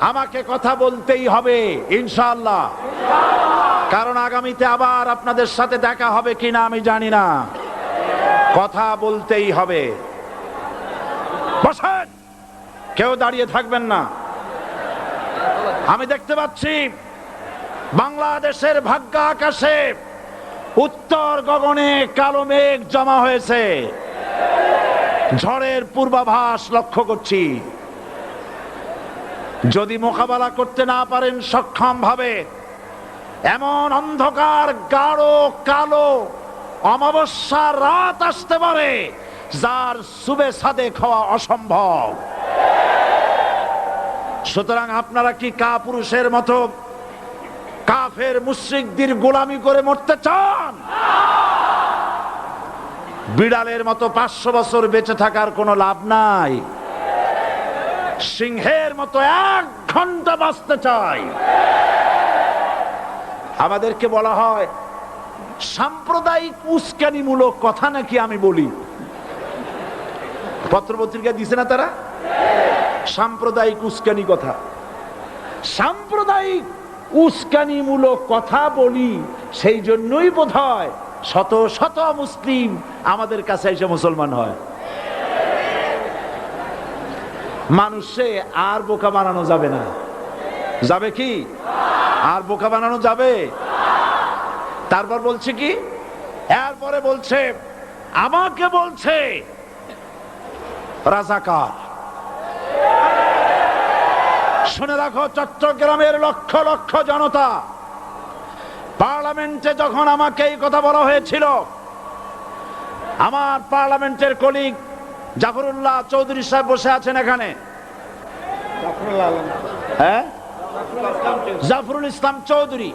আমাকে কথা বলতেই হবে ইনশাআল্লাহ, কারণ আগামীতে আবার আপনাদের সাথে দেখা হবে কিনা আমি জানি না। কথা বলতেই হবে। বসেন, কেউ দাঁড়িয়ে থাকবেন না। আমি দেখতে পাচ্ছি বাংলাদেশের ভাগ্য আকাশে উত্তর গগনে কালো মেঘ জমা হয়েছে, ঝড়ের পূর্বাভাস লক্ষ্য করছি। যদি মোকাবেলা করতে না পারেন সক্ষম ভাবে, এমন অন্ধকার গাঢ় কালো অমাবস্যার রাত আসতে পারে যার সুবে সাদেক হওয়া অসম্ভব। সুতরাং আপনারা কি কাপুরুষের মতো কাফের মুশরিকদের গোলামি করে মরতে চান? বিড়ালের মতো 500 বছর বেঁচে থাকার কোনো লাভ নাই। সিংহের মতো 1 ঘন্টা বাঁচতে চাই। আমাদেরকে বলা হয় সাম্প্রদায়িক উস্কানিমূলক কথা নাকি আমি বলি। পত্রপত্রিকা দিছে না তারা? সাম্প্রদায়িক উস্কানি কথা, সাম্প্রদায়িক উস্কানিমূলক কথা বলি। সেই জন্যই বোধহয় শত শত মুসলিম আমাদের কাছে এসে মুসলমান হয়। মানুষে আর বোকা বানানো যাবে না। যাবে কি? আর বোকা বানানো যাবে? তারপর বলছে কি, এরপরে বলছে আমাকে বলছে রাজাকার। শুনে রাখো চট্টগ্রামের লক্ষ লক্ষ জনতা, পার্লামেন্টে যখন আমাকে এই কথা বলা হয়েছিল, আমার পার্লামেন্টের কলিগ জাফরুল্লাহ চৌধুরী সাহেব বসে আছেন এখানে, হ্যাঁ, জাফরুল ইসলাম চৌধুরী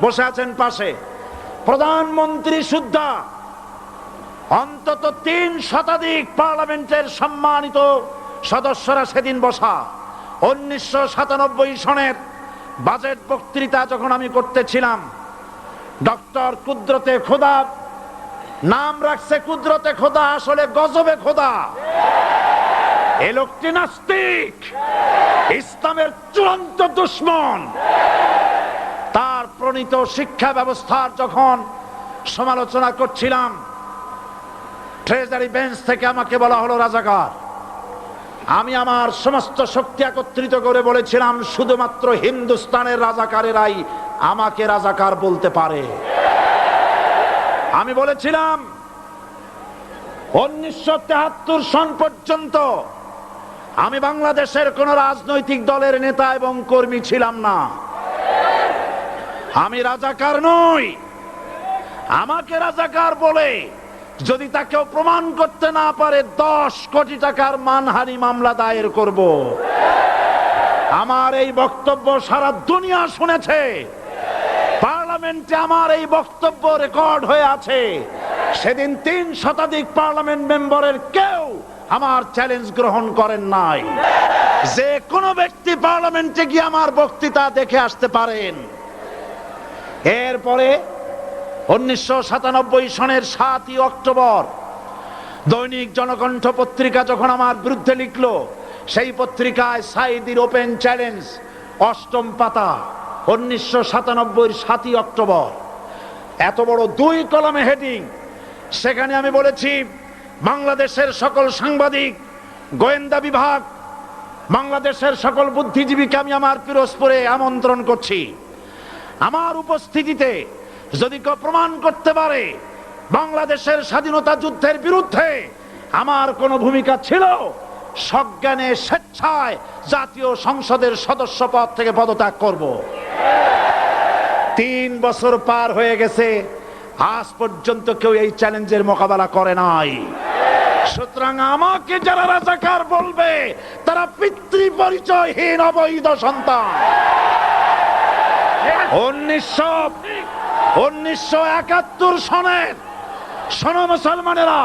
বসে আছেন পাশে, প্রধানমন্ত্রী সুদ্ধা, অন্তত 3 শতাধিক পার্লামেন্টের সম্মানিত সদস্যরা সেদিন বসা। 1997 সনের বাজেট বক্তৃতা যখন আমি করতেছিলাম, ডক্টর কুদরতে খোদা, নাম রাখছে কুদরতে খোদা, আসলে গজবে খোদা। এ লোকটি নাস্তিক, ইসলামের চূড়ান্ত দুশমন। তার প্রণীত শিক্ষা ব্যবস্থার যখন সমালোচনা করছিলাম, ট্রেজারি বেঞ্চ থেকে আমাকে বলা হলো রাজাকার। আমি আমার সমস্ত শক্তি একত্রিত করে বলেছিলাম শুধুমাত্র হিন্দুস্তানের রাজাকারেরাই আমাকে রাজাকার বলতে পারে। আমি বলেছিলাম 1973 সন পর্যন্ত আমি বাংলাদেশের কোন রাজনৈতিক দলের নেতা এবং কর্মী ছিলাম না। আমি রাজাকার নই। আমাকে রাজাকার বলে যদি তাকেও প্রমাণ করতে না পারে 10 কোটি টাকার মানহানি মামলা দায়ের করব। আমার এই বক্তব্য সারা দুনিয়া শুনেছে। পার্লামেন্টে আমার এই বক্তব্য রেকর্ড হয়ে আছে। সেদিন 3 শতাধিক পার্লামেন্ট মেম্বারের কেউ আমার চ্যালেঞ্জ গ্রহণ করেন নাই। যে কোনো ব্যক্তি পার্লামেন্টে গিয়ে আমার বক্তৃতা দেখে আসতে পারেন। এরপরে 1997 সনের 7 অক্টোবর দৈনিক জনকণ্ঠ পত্রিকা যখন আমার বিরুদ্ধে লিখলো, সেই পত্রিকায় সাইদির ওপেন চ্যালেঞ্জ 8ম পাতা, 1997 7 অক্টোবর, এত বড় 2 কলামে হেডিং। সেখানে আমি বলেছি বাংলাদেশের সকল সাংবাদিক, গোয়েন্দা বিভাগ, বাংলাদেশের সকল বুদ্ধিজীবীকে আমি আমার পিরোজপুরে আমন্ত্রণ করছি। আমার উপস্থিতিতে যদি কেউ প্রমাণ করতে পারে বাংলাদেশের স্বাধীনতা যুদ্ধের বিরুদ্ধে আমার কোনো ভূমিকা ছিল, সজ্ঞানে স্বেচ্ছায় জাতীয় সংসদের সদস্য পদ থেকে পদত্যাগ করব। 3 বছর পার হয়ে গেছে, আজ পর্যন্ত কেউ এই চ্যালেঞ্জের মোকাবেলা করে নাই। সুতরাং আমাকে যারা রাজাকার বলবে তারা পিতৃ পরিচয়হীন অবৈধ সন্তান। 1971 সনের, শোনো মুসলমানেরা,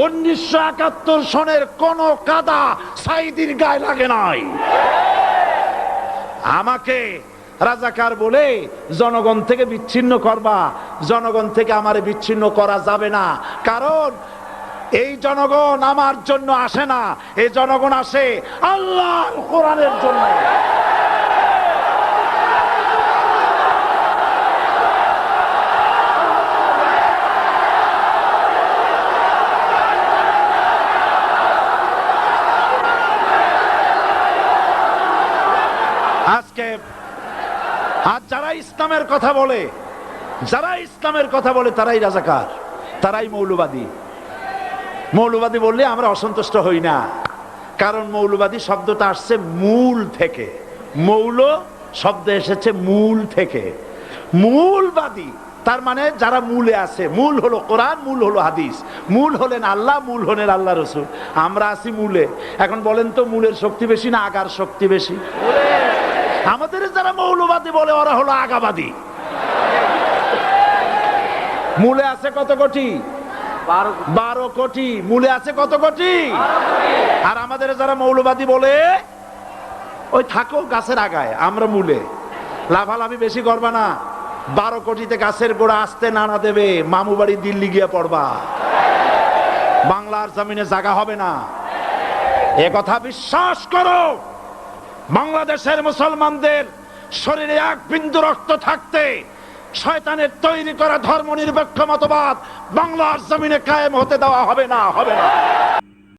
1971 সনের কোন কাদা সাইদির গায়ে লাগে নাই। আমাকে রাজাকার বলে জনগণ থেকে বিচ্ছিন্ন করবা, জনগণ থেকে আমারে বিচ্ছিন্ন করা যাবে না। কারণ এই জনগণ আমার জন্য আসে না, এই জনগণ আসে আল্লাহর কোরআনের জন্য। আজকে আর যারা ইসলামের কথা বলে, তারাই রাজাকার, তারাই মৌলবাদী। মৌলবাদী বললে আমরা অসন্তুষ্ট হই না, কারণ মৌলবাদী শব্দটা আসছে মূল থেকে। মৌল শব্দ এসেছে মূল থেকে। মূলবাদী তার মানে যারা মূলে আছে। মূল হলো কোরআন, মূল হলো হাদিস, মূল হলেন আল্লাহ, মূল হলেন আল্লাহ রসুল। আমরা আছি মূলে। এখন বলেন তো মূলের শক্তি বেশি না আগার শক্তি বেশি? আমাদের যারা মৌলবাদী বলে ওরা হলো আগাবাদী। মূলে আছে কত কোটি? 12 কোটি। মূলে আছে কত কোটি? আর আমাদের যারা মৌলবাদী বলে ওই থাকো গাছের আগায়, আমরা মূলে। লাভালাভি বেশি করবা না, 12 কোটিতে গাছের গোড়া আসতে নানা দেবে, মামু বাড়ি দিল্লি গিয়ে পড়বা, বাংলার জমিনে জায়গা হবে না। এ কথা বিশ্বাস করো। বাংলাদেশের মুসলমানদের শরীরে এক বিন্দু রক্ত থাকতে শয়তানের তৈরি করা ধর্ম নিরপেক্ষ মতবাদ বাংলার জমিনে কায়েম হতে দেওয়া হবে না, হবে না।